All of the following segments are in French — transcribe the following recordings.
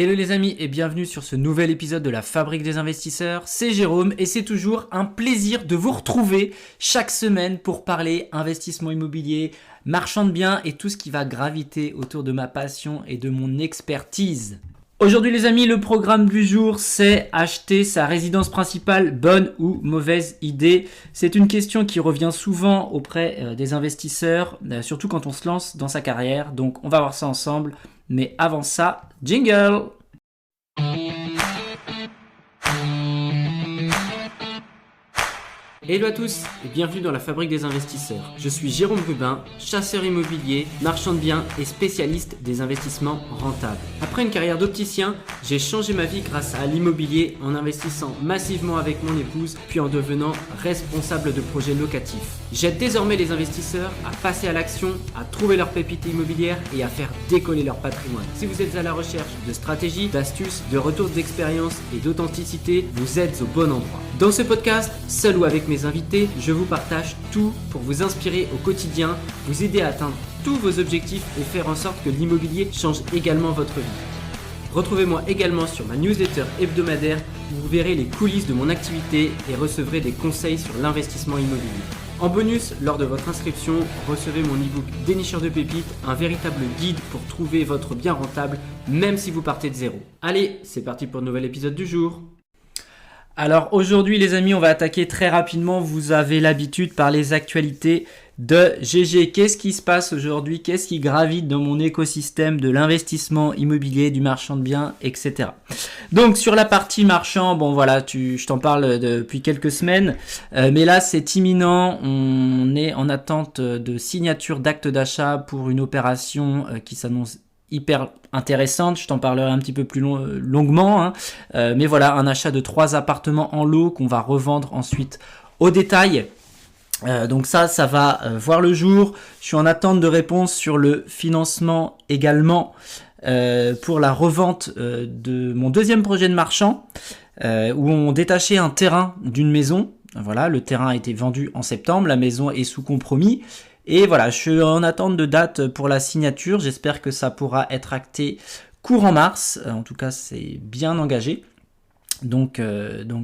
Hello les amis et bienvenue sur ce nouvel épisode de la Fabrique des investisseurs, c'est Jérôme et c'est toujours un plaisir de vous retrouver chaque semaine pour parler investissement immobilier, marchand de biens et tout ce qui va graviter autour de ma passion et de mon expertise. Aujourd'hui les amis, le programme du jour c'est acheter sa résidence principale, bonne ou mauvaise idée. C'est une question qui revient souvent auprès des investisseurs, surtout quand on se lance dans sa carrière, donc on va voir ça ensemble. Mais avant ça, jingle! Hello à tous et bienvenue dans la Fabrique des investisseurs. Je suis Jérôme Rubin, chasseur immobilier, marchand de biens et spécialiste des investissements rentables. Après une carrière d'opticien, j'ai changé ma vie grâce à l'immobilier en investissant massivement avec mon épouse puis en devenant responsable de projets locatifs. J'aide désormais les investisseurs à passer à l'action, à trouver leur pépite immobilière et à faire décoller leur patrimoine. Si vous êtes à la recherche de stratégies, d'astuces, de retours d'expérience et d'authenticité, vous êtes au bon endroit. Dans ce podcast, seul ou avec mes invités, je vous partage tout pour vous inspirer au quotidien, vous aider à atteindre tous vos objectifs et faire en sorte que l'immobilier change également votre vie. Retrouvez-moi également sur ma newsletter hebdomadaire où vous verrez les coulisses de mon activité et recevrez des conseils sur l'investissement immobilier. En bonus, lors de votre inscription, recevez mon e-book Dénicheur de pépites, un véritable guide pour trouver votre bien rentable, même si vous partez de zéro. Allez, c'est parti pour le nouvel épisode du jour. Alors aujourd'hui les amis, on va attaquer très rapidement, vous avez l'habitude par les actualités de GG. Qu'est-ce qui se passe aujourd'hui? Qu'est-ce qui gravite dans mon écosystème de l'investissement immobilier, du marchand de biens, etc. Donc sur la partie marchand, bon voilà, je t'en parle depuis quelques semaines, mais là c'est imminent, on est en attente de signature d'acte d'achat pour une opération qui s'annonce hyper intéressante, je t'en parlerai un petit peu plus longuement, hein. Mais voilà, un achat de 3 appartements en lot qu'on va revendre ensuite au détail. Donc ça va voir le jour. Je suis en attente de réponse sur le financement également pour la revente de mon deuxième projet de marchand où on détachait un terrain d'une maison. Voilà, le terrain a été vendu en septembre, la maison est sous compromis. Et voilà, je suis en attente de date pour la signature. J'espère que ça pourra être acté courant mars. En tout cas, c'est bien engagé. Donc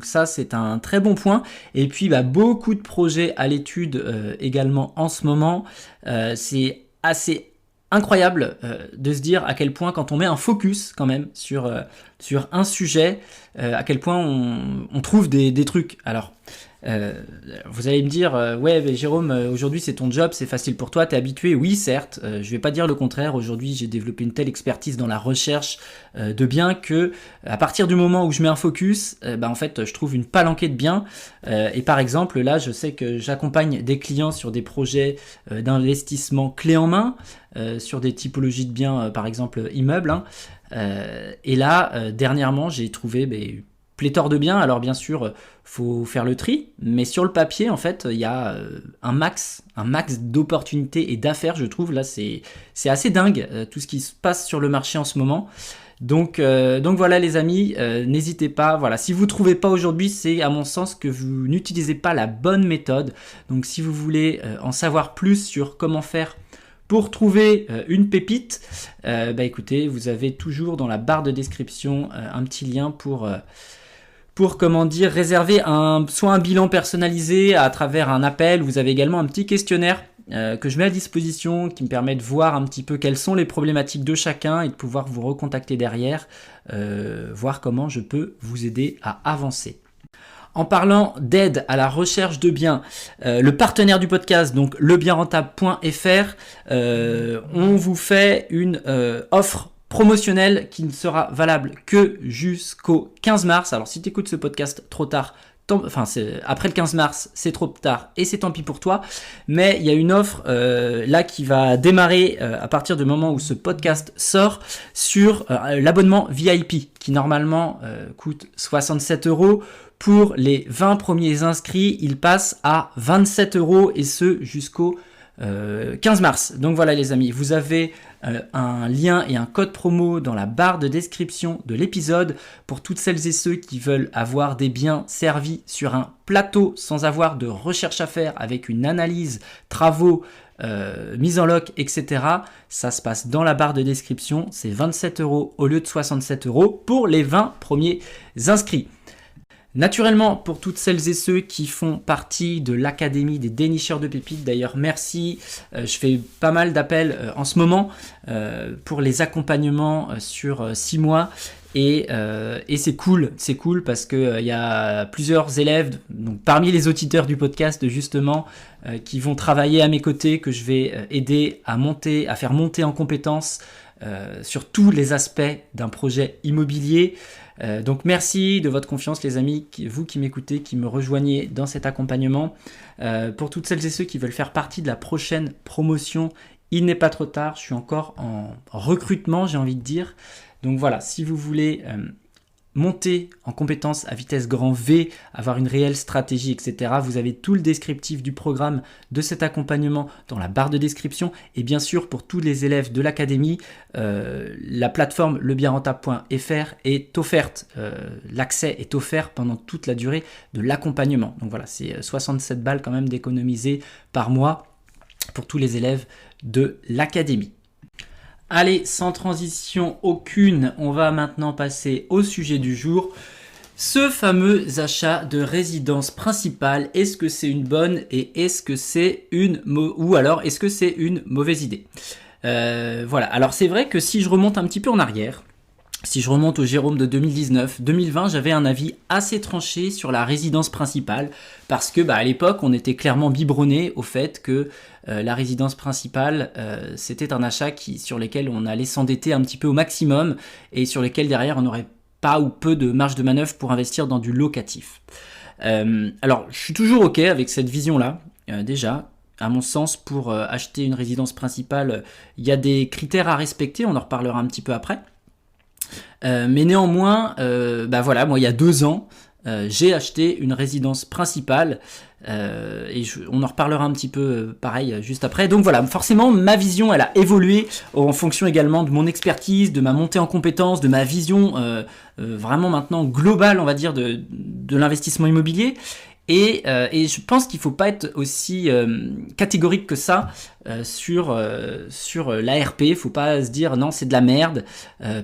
ça, c'est un très bon point. Et puis, beaucoup de projets à l'étude également en ce moment. C'est assez incroyable de se dire à quel point quand on met un focus quand même sur un sujet, à quel point on trouve des trucs. Alors, vous allez me dire, ouais mais Jérôme, aujourd'hui c'est ton job, c'est facile pour toi, t'es habitué. Oui certes, je vais pas dire le contraire. Aujourd'hui j'ai développé une telle expertise dans la recherche de biens que à partir du moment où je mets un focus, en fait je trouve une palanquée de biens. Et par exemple là je sais que j'accompagne des clients sur des projets d'investissement clé en main, sur des typologies de biens par exemple immeubles, hein. Et là dernièrement j'ai trouvé pléthore de biens. Alors bien sûr, faut faire le tri, mais sur le papier, en fait, il y a un max d'opportunités et d'affaires, je trouve. Là, c'est assez dingue tout ce qui se passe sur le marché en ce moment. Donc voilà les amis, n'hésitez pas. Voilà, si vous trouvez pas aujourd'hui, c'est à mon sens que vous n'utilisez pas la bonne méthode. Donc si vous voulez en savoir plus sur comment faire pour trouver une pépite, écoutez, vous avez toujours dans la barre de description un petit lien pour réserver soit un bilan personnalisé à travers un appel. Vous avez également un petit questionnaire que je mets à disposition qui me permet de voir un petit peu quelles sont les problématiques de chacun et de pouvoir vous recontacter derrière, voir comment je peux vous aider à avancer. En parlant d'aide à la recherche de biens, le partenaire du podcast, donc lebienrentable.fr, on vous fait une offre promotionnel qui ne sera valable que jusqu'au 15 mars. Alors si tu écoutes ce podcast trop tard, après le 15 mars, c'est trop tard et c'est tant pis pour toi. Mais il y a une offre là qui va démarrer à partir du moment où ce podcast sort sur l'abonnement VIP qui normalement coûte 67 €. Pour les 20 premiers inscrits, il passe à 27 € et ce jusqu'au 15 mars. Donc voilà les amis, vous avez un lien et un code promo dans la barre de description de l'épisode pour toutes celles et ceux qui veulent avoir des biens servis sur un plateau sans avoir de recherche à faire avec une analyse, travaux, mise en loc, etc. Ça se passe dans la barre de description. C'est 27 € au lieu de 67 € pour les 20 premiers inscrits. Naturellement, pour toutes celles et ceux qui font partie de l'Académie des dénicheurs de pépites, d'ailleurs merci, je fais pas mal d'appels en ce moment pour les accompagnements sur 6 mois et c'est cool parce que il y a plusieurs élèves, donc parmi les auditeurs du podcast justement, qui vont travailler à mes côtés, que je vais aider à faire monter en compétences sur tous les aspects d'un projet immobilier. Donc merci de votre confiance les amis, vous qui m'écoutez, qui me rejoignez dans cet accompagnement. Pour toutes celles et ceux qui veulent faire partie de la prochaine promotion, il n'est pas trop tard, je suis encore en recrutement, j'ai envie de dire. Donc voilà, si vous voulez monter en compétences à vitesse grand V, avoir une réelle stratégie, etc. Vous avez tout le descriptif du programme de cet accompagnement dans la barre de description. Et bien sûr, pour tous les élèves de l'académie, la plateforme lebienrentable.fr est offerte. L'accès est offert pendant toute la durée de l'accompagnement. Donc voilà, c'est 67 balles quand même d'économiser par mois pour tous les élèves de l'académie. Allez, sans transition aucune, on va maintenant passer au sujet du jour. Ce fameux achat de résidence principale, est-ce que c'est une bonne et est-ce que c'est une mauvaise idée? Voilà, alors c'est vrai que si je remonte un petit peu en arrière, si je remonte au Jérôme de 2019-2020, j'avais un avis assez tranché sur la résidence principale parce que à l'époque, on était clairement biberonné au fait que la résidence principale, c'était un achat sur lequel on allait s'endetter un petit peu au maximum et sur lequel derrière, on n'aurait pas ou peu de marge de manœuvre pour investir dans du locatif. Alors, je suis toujours OK avec cette vision-là, déjà. À mon sens, pour acheter une résidence principale, il y a des critères à respecter, on en reparlera un petit peu après. Mais néanmoins, voilà, moi il y a 2 ans, j'ai acheté une résidence principale on en reparlera un petit peu pareil juste après. Donc voilà, forcément ma vision elle a évolué en fonction également de mon expertise, de ma montée en compétences, de ma vision vraiment maintenant globale on va dire de l'investissement immobilier. Et je pense qu'il ne faut pas être aussi catégorique que ça sur l'ARP. Il ne faut pas se dire non c'est de la merde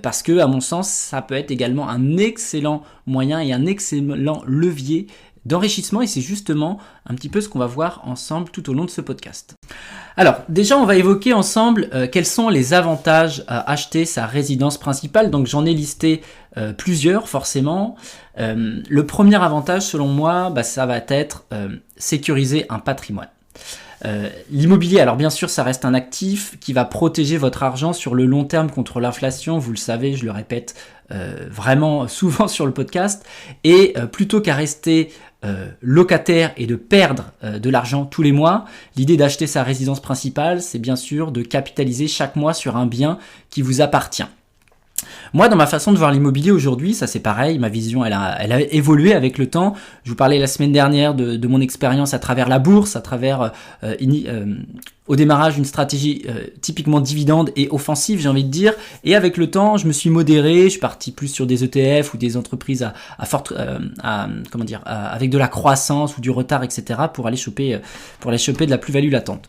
parce que à mon sens ça peut être également un excellent moyen et un excellent levier d'enrichissement et c'est justement un petit peu ce qu'on va voir ensemble tout au long de ce podcast. Alors déjà on va évoquer ensemble quels sont les avantages à acheter sa résidence principale. Donc j'en ai listé plusieurs forcément. Le premier avantage selon moi ça va être sécuriser un patrimoine. L'immobilier, alors bien sûr ça reste un actif qui va protéger votre argent sur le long terme contre l'inflation, vous le savez, je le répète vraiment souvent sur le podcast, et plutôt qu'à rester locataire et de perdre de l'argent tous les mois, l'idée d'acheter sa résidence principale, c'est bien sûr de capitaliser chaque mois sur un bien qui vous appartient. Moi, dans ma façon de voir l'immobilier aujourd'hui, ça c'est pareil, ma vision elle a évolué avec le temps. Je vous parlais la semaine dernière de mon expérience à travers la bourse, à travers au démarrage une stratégie typiquement dividende et offensive, j'ai envie de dire. Et avec le temps, je me suis modéré, je suis parti plus sur des ETF ou des entreprises avec de la croissance ou du retard, etc. pour aller choper de la plus-value latente.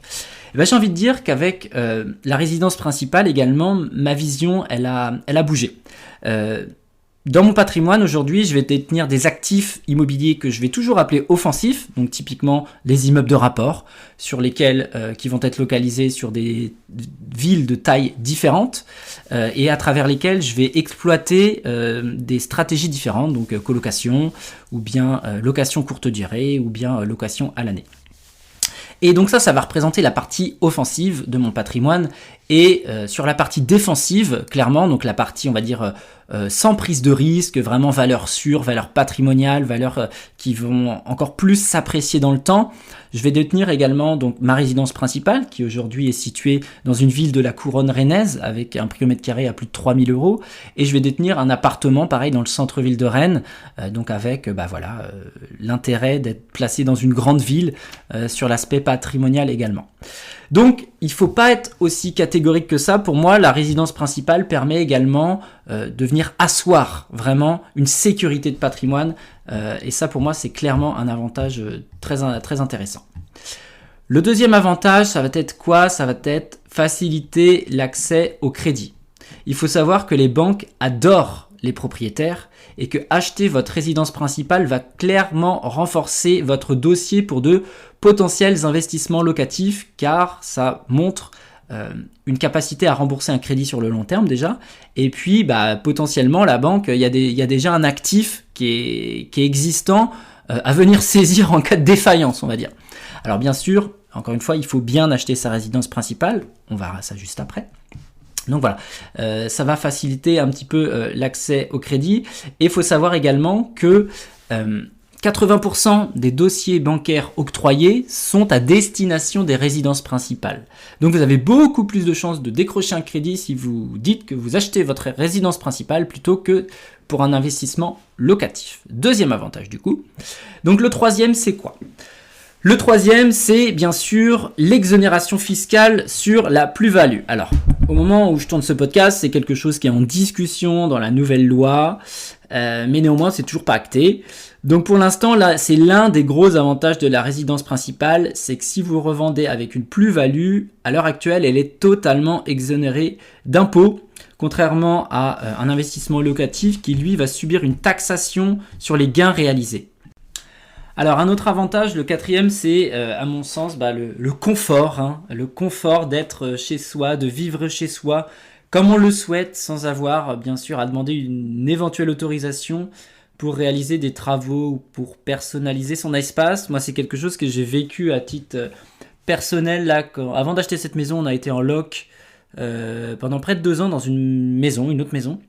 Et j'ai envie de dire qu'avec la résidence principale également, ma vision, elle a bougé. Dans mon patrimoine aujourd'hui, je vais détenir des actifs immobiliers que je vais toujours appeler offensifs, donc typiquement les immeubles de rapport, sur lesquels qui vont être localisés sur des villes de taille différentes et à travers lesquels je vais exploiter des stratégies différentes, donc colocation ou bien location courte durée ou bien location à l'année. Et donc ça va représenter la partie offensive de mon patrimoine. Et sur la partie défensive, clairement, donc la partie, on va dire, sans prise de risque, vraiment valeur sûre, valeur patrimoniale, valeurs qui vont encore plus s'apprécier dans le temps. Je vais détenir également donc ma résidence principale, qui aujourd'hui est située dans une ville de la couronne rennaise, avec un prix au mètre carré à plus de 3 000 €. Et je vais détenir un appartement, pareil, dans le centre-ville de Rennes, donc avec l'intérêt d'être placé dans une grande ville sur l'aspect patrimonial également. Donc, il ne faut pas être aussi catégorique que ça. Pour moi, la résidence principale permet également de venir asseoir vraiment une sécurité de patrimoine. Et ça, pour moi, c'est clairement un avantage très intéressant. Le deuxième avantage, ça va être quoi? Ça va être faciliter l'accès au crédit. Il faut savoir que les banques adorent les propriétaires et que acheter votre résidence principale va clairement renforcer votre dossier pour de potentiels investissements locatifs car ça montre une capacité à rembourser un crédit sur le long terme déjà. Et puis potentiellement la banque, il y a déjà un actif qui est existant à venir saisir en cas de défaillance, on va dire. Alors bien sûr, encore une fois, il faut bien acheter sa résidence principale. On verra ça juste après. Donc voilà, ça va faciliter un petit peu l'accès au crédit. Et il faut savoir également que 80% des dossiers bancaires octroyés sont à destination des résidences principales. Donc vous avez beaucoup plus de chances de décrocher un crédit si vous dites que vous achetez votre résidence principale plutôt que pour un investissement locatif. Deuxième avantage du coup. Donc le troisième, c'est quoi ? Le troisième, c'est bien sûr l'exonération fiscale sur la plus-value. Alors, au moment où je tourne ce podcast, c'est quelque chose qui est en discussion dans la nouvelle loi, mais néanmoins, c'est toujours pas acté. Donc pour l'instant, là, c'est l'un des gros avantages de la résidence principale, c'est que si vous revendez avec une plus-value, à l'heure actuelle, elle est totalement exonérée d'impôts, contrairement à un investissement locatif qui, lui, va subir une taxation sur les gains réalisés. Alors un autre avantage, le quatrième, c'est à mon sens le confort, le confort d'être chez soi, de vivre chez soi comme on le souhaite sans avoir bien sûr à demander une éventuelle autorisation pour réaliser des travaux ou pour personnaliser son espace. Moi c'est quelque chose que j'ai vécu à titre personnel. Là, avant d'acheter cette maison, on a été en loc pendant près de 2 ans dans une autre maison.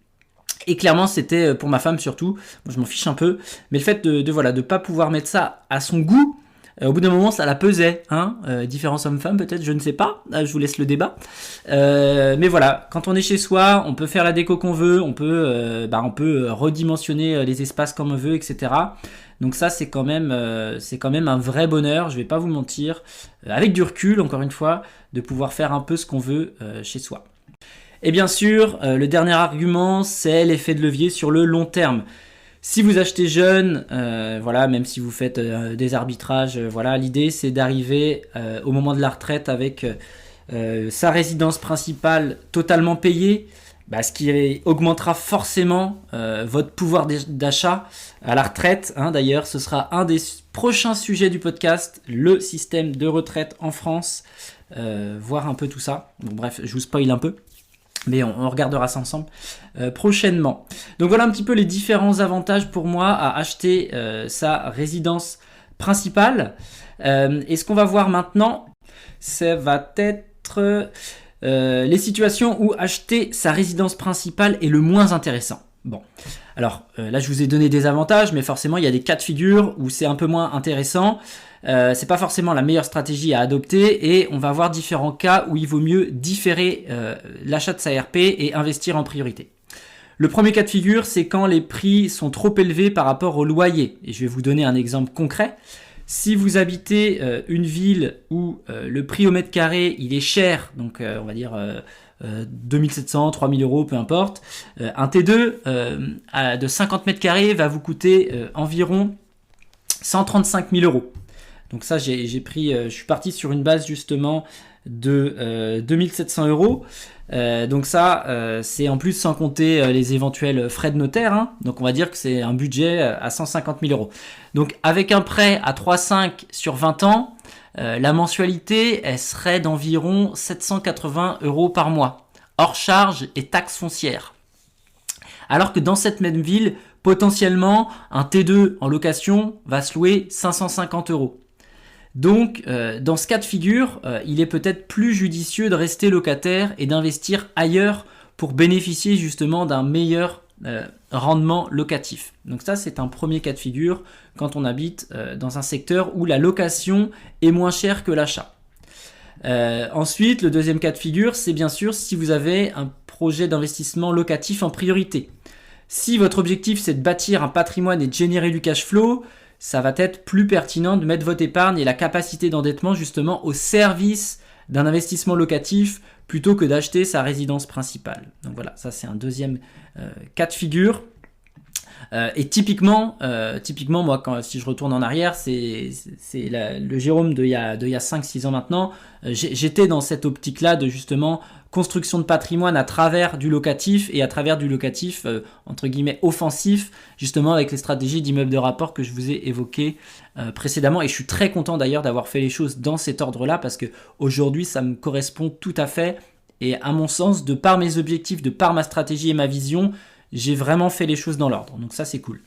Et clairement, c'était pour ma femme surtout. Moi, je m'en fiche un peu. Mais le fait de pas pouvoir mettre ça à son goût, au bout d'un moment, ça la pesait. Différence homme-femme, peut-être, je ne sais pas. Je vous laisse le débat. Mais voilà, quand on est chez soi, on peut faire la déco qu'on veut. On peut redimensionner les espaces comme on veut, etc. Donc ça, c'est quand même un vrai bonheur. Je vais pas vous mentir. Avec du recul, encore une fois, de pouvoir faire un peu ce qu'on veut chez soi. Et bien sûr, le dernier argument, c'est l'effet de levier sur le long terme. Si vous achetez jeune, même si vous faites des arbitrages, l'idée c'est d'arriver au moment de la retraite avec sa résidence principale totalement payée, ce qui augmentera forcément votre pouvoir d'achat à la retraite. D'ailleurs, ce sera un des prochains sujets du podcast, le système de retraite en France, voir un peu tout ça. Bon bref, je vous spoil un peu. Mais on regardera ça ensemble prochainement. Donc voilà un petit peu les différents avantages pour moi à acheter sa résidence principale. Et ce qu'on va voir maintenant, ça va être les situations où acheter sa résidence principale est le moins intéressant. Bon, alors là je vous ai donné des avantages, mais forcément il y a des cas de figure où c'est un peu moins intéressant. C'est pas forcément la meilleure stratégie à adopter et on va voir différents cas où il vaut mieux différer l'achat de sa RP et investir en priorité. Le premier cas de figure, c'est quand les prix sont trop élevés par rapport au loyer. Et je vais vous donner un exemple concret. Si vous habitez une ville où le prix au mètre carré il est cher, donc on va dire 2700, 3000 euros, peu importe, un T2 de 50 mètres carrés va vous coûter environ 135 000 euros. Donc ça, je suis parti sur une base justement de 2700 euros. Donc ça, c'est en plus sans compter les éventuels frais de notaire. Donc on va dire que c'est un budget à 150 000 euros. Donc avec un prêt à 3,5 sur 20 ans, la mensualité, elle serait d'environ 780 euros par mois, hors charges et taxes foncières. Alors que dans cette même ville, potentiellement, un T2 en location va se louer 550 euros. Donc, dans ce cas de figure, il est peut-être plus judicieux de rester locataire et d'investir ailleurs pour bénéficier justement d'un meilleur rendement locatif. Donc ça, c'est un premier cas de figure quand on habite dans un secteur où la location est moins chère que l'achat. Ensuite, le deuxième cas de figure, c'est bien sûr si vous avez un projet d'investissement locatif en priorité. Si votre objectif, c'est de bâtir un patrimoine et de générer du cash flow, ça va être plus pertinent de mettre votre épargne et la capacité d'endettement justement au service d'un investissement locatif plutôt que d'acheter sa résidence principale. Donc voilà, ça c'est un deuxième cas de figure. Et typiquement, moi, si je retourne en arrière, c'est le Jérôme d'il y a 5-6 ans maintenant, j'étais dans cette optique-là de justement construction de patrimoine à travers du locatif et à travers du locatif entre guillemets offensif, justement avec les stratégies d'immeubles de rapport que je vous ai évoquées précédemment. Et je suis très content d'ailleurs d'avoir fait les choses dans cet ordre-là parce que aujourd'hui ça me correspond tout à fait. Et à mon sens, de par mes objectifs, de par ma stratégie et ma vision, j'ai vraiment fait les choses dans l'ordre. Donc ça, c'est cool.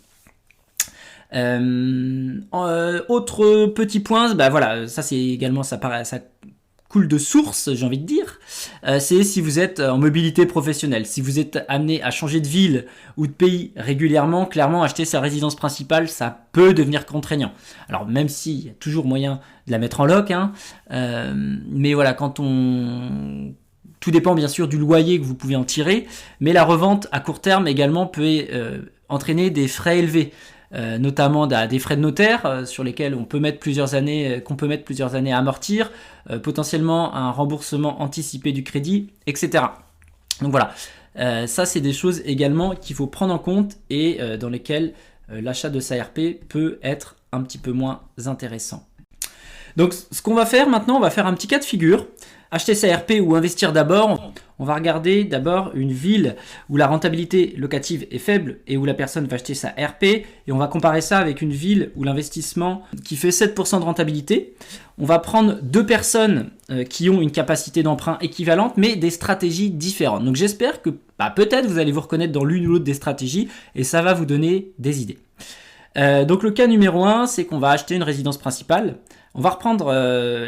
Autre petit point, bah voilà, ça c'est également, ça coule de source, j'ai envie de dire. C'est si vous êtes en mobilité professionnelle, si vous êtes amené à changer de ville ou de pays régulièrement, clairement acheter sa résidence principale, ça peut devenir contraignant. Alors même s'il y a toujours moyen de la mettre en loc, hein, mais voilà, tout dépend bien sûr du loyer que vous pouvez en tirer, mais la revente à court terme également peut entraîner des frais élevés, notamment des frais de notaire sur lesquels qu'on peut mettre plusieurs années à amortir, potentiellement un remboursement anticipé du crédit, etc. Donc voilà, ça c'est des choses également qu'il faut prendre en compte et dans lesquelles l'achat de sa RP peut être un petit peu moins intéressant. Donc ce qu'on va faire maintenant, on va faire un petit cas de figure. Acheter sa RP ou investir d'abord, on va regarder d'abord une ville où la rentabilité locative est faible et où la personne va acheter sa RP et on va comparer ça avec une ville où l'investissement qui fait 7% de rentabilité. On va prendre deux personnes qui ont une capacité d'emprunt équivalente mais des stratégies différentes. Donc j'espère que peut-être vous allez vous reconnaître dans l'une ou l'autre des stratégies et ça va vous donner des idées. Donc le cas numéro 1, c'est qu'on va acheter une résidence principale. On va reprendre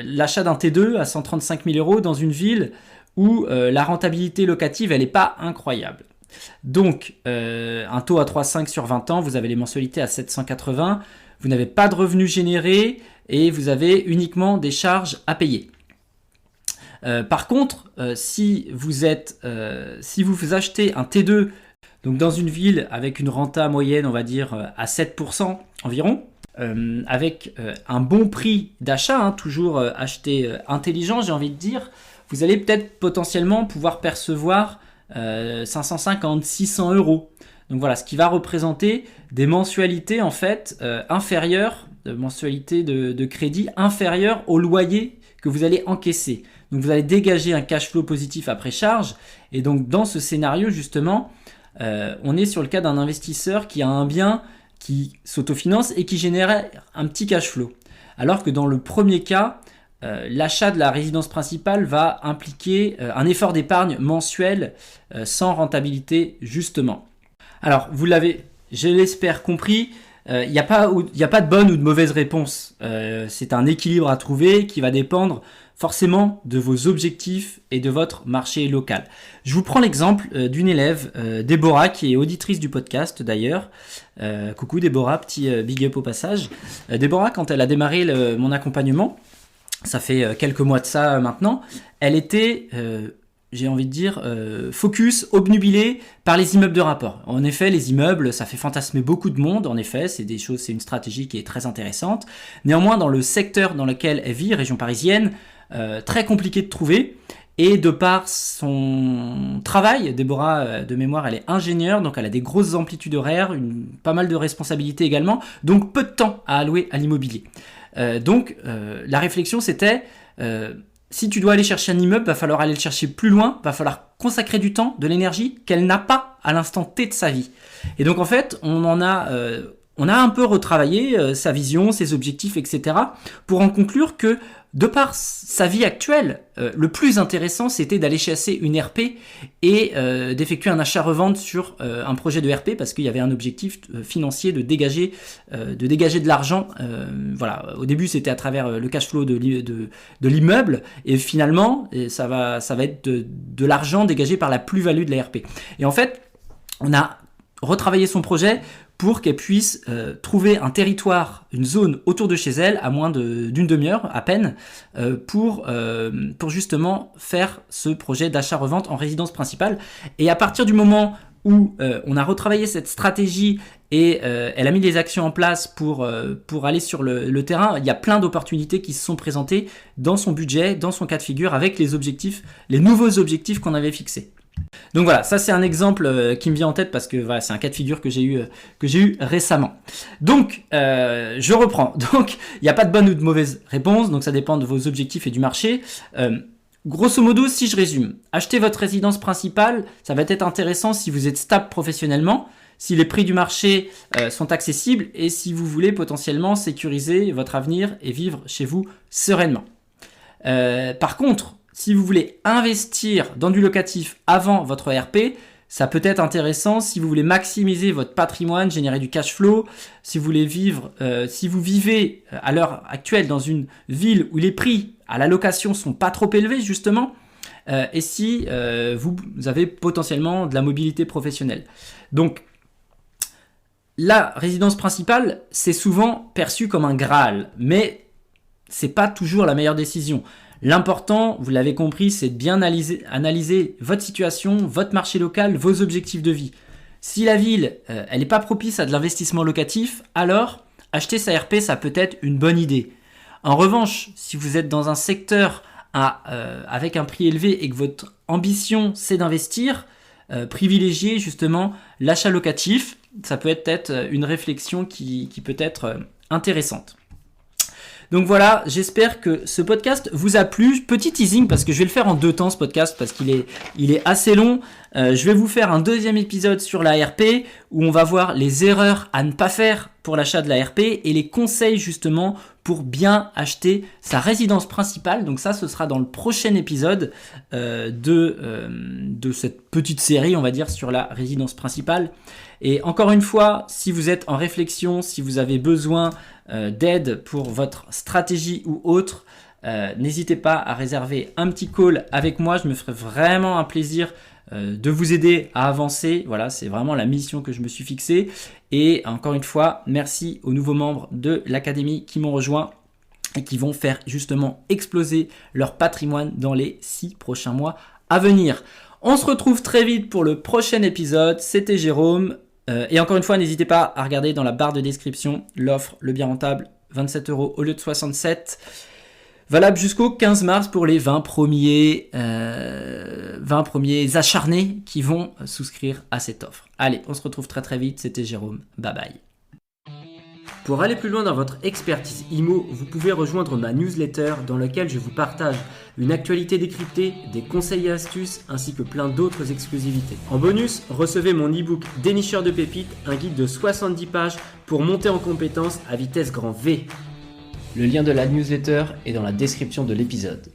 l'achat d'un T2 à 135 000 euros dans une ville où la rentabilité locative, elle n'est pas incroyable. Donc, un taux à 3,5 sur 20 ans, vous avez les mensualités à 780, vous n'avez pas de revenus générés et vous avez uniquement des charges à payer. Par contre, si vous achetez un T2 donc dans une ville avec une renta moyenne, on va dire à 7% environ, avec un bon prix d'achat, toujours acheter intelligent, j'ai envie de dire, vous allez peut-être potentiellement pouvoir percevoir 550-600 euros. Donc voilà, ce qui va représenter des mensualités en fait inférieures, de mensualités de crédit inférieures au loyer que vous allez encaisser. Donc vous allez dégager un cash flow positif après charge. Et donc dans ce scénario justement, on est sur le cas d'un investisseur qui a un bien qui s'autofinance et qui génère un petit cash flow. Alors que dans le premier cas, l'achat de la résidence principale va impliquer un effort d'épargne mensuel sans rentabilité justement. Alors vous l'avez, je l'espère, compris, il n'y a pas de bonne ou de mauvaise réponse. C'est un équilibre à trouver qui va dépendre forcément de vos objectifs et de votre marché local. Je vous prends l'exemple d'une élève, Déborah, qui est auditrice du podcast d'ailleurs. Coucou Déborah, petit big up au passage. Déborah, quand elle a démarré mon accompagnement, ça fait quelques mois de ça maintenant, elle était, j'ai envie de dire, focus, obnubilée par les immeubles de rapport. En effet, les immeubles, ça fait fantasmer beaucoup de monde. En effet, c'est une stratégie qui est très intéressante. Néanmoins, dans le secteur dans lequel elle vit, région parisienne, très compliqué de trouver. Et de par son travail, Déborah, de mémoire, elle est ingénieure, donc elle a des grosses amplitudes horaires, pas mal de responsabilités également, donc peu de temps à allouer à l'immobilier. Donc la réflexion c'était, si tu dois aller chercher un immeuble, va falloir aller le chercher plus loin, va falloir consacrer du temps, de l'énergie qu'elle n'a pas à l'instant T de sa vie. Et donc en fait, on a un peu retravaillé sa vision, ses objectifs, etc. pour en conclure que de par sa vie actuelle, le plus intéressant c'était d'aller chasser une RP et d'effectuer un achat-revente sur un projet de RP parce qu'il y avait un objectif financier de dégager de l'argent. Voilà, au début c'était à travers le cash flow de l'immeuble et finalement ça va être de l'argent dégagé par la plus-value de la RP. Et en fait, on a retravaillé son projet pour qu'elle puisse trouver un territoire, une zone autour de chez elle, à moins d'une demi-heure à peine, pour justement faire ce projet d'achat-revente en résidence principale. Et à partir du moment où on a retravaillé cette stratégie et elle a mis les actions en place pour aller sur le terrain, il y a plein d'opportunités qui se sont présentées dans son budget, dans son cas de figure, avec les nouveaux objectifs qu'on avait fixés. Donc voilà, ça c'est un exemple qui me vient en tête parce que voilà, c'est un cas de figure que j'ai eu récemment. Donc, je reprends. Donc, il n'y a pas de bonne ou de mauvaise réponse, donc ça dépend de vos objectifs et du marché. Grosso modo, si je résume, acheter votre résidence principale, ça va être intéressant si vous êtes stable professionnellement, si les prix du marché sont accessibles et si vous voulez potentiellement sécuriser votre avenir et vivre chez vous sereinement. Par contre, si vous voulez investir dans du locatif avant votre RP, ça peut être intéressant si vous voulez maximiser votre patrimoine, générer du cash flow, si vous voulez vivre, si vous vivez à l'heure actuelle dans une ville où les prix à la location sont pas trop élevés justement, et si vous avez potentiellement de la mobilité professionnelle. Donc, la résidence principale, c'est souvent perçu comme un Graal, mais c'est pas toujours la meilleure décision. L'important, vous l'avez compris, c'est de bien analyser votre situation, votre marché local, vos objectifs de vie. Si la ville, elle n'est pas propice à de l'investissement locatif, alors acheter sa RP, ça peut être une bonne idée. En revanche, si vous êtes dans un secteur avec un prix élevé et que votre ambition, c'est d'investir, privilégiez justement l'achat locatif. Ça peut être une réflexion qui peut être intéressante. Donc voilà, j'espère que ce podcast vous a plu. Petit teasing parce que je vais le faire en 2 temps ce podcast parce qu'il est assez long. Je vais vous faire un 2e épisode sur la RP où on va voir les erreurs à ne pas faire pour l'achat de la RP et les conseils justement pour bien acheter sa résidence principale. Donc ça, ce sera dans le prochain épisode de cette petite série, on va dire, sur la résidence principale. Et encore une fois, si vous êtes en réflexion, si vous avez besoin d'aide pour votre stratégie ou autre, n'hésitez pas à réserver un petit call avec moi. Je me ferai vraiment un plaisir de vous aider à avancer. Voilà, c'est vraiment la mission que je me suis fixée. Et encore une fois, merci aux nouveaux membres de l'académie qui m'ont rejoint et qui vont faire justement exploser leur patrimoine dans les 6 prochains mois à venir. On se retrouve très vite pour le prochain épisode. C'était Jérôme. Et encore une fois, n'hésitez pas à regarder dans la barre de description l'offre Le Bien Rentable, 27 € au lieu de 67. Valable jusqu'au 15 mars pour les 20 premiers acharnés qui vont souscrire à cette offre. Allez, on se retrouve très très vite. C'était Jérôme. Bye bye. Pour aller plus loin dans votre expertise IMO, vous pouvez rejoindre ma newsletter dans laquelle je vous partage une actualité décryptée, des conseils et astuces ainsi que plein d'autres exclusivités. En bonus, recevez mon e-book Dénicheur de pépites, un guide de 70 pages pour monter en compétences à vitesse grand V. Le lien de la newsletter est dans la description de l'épisode.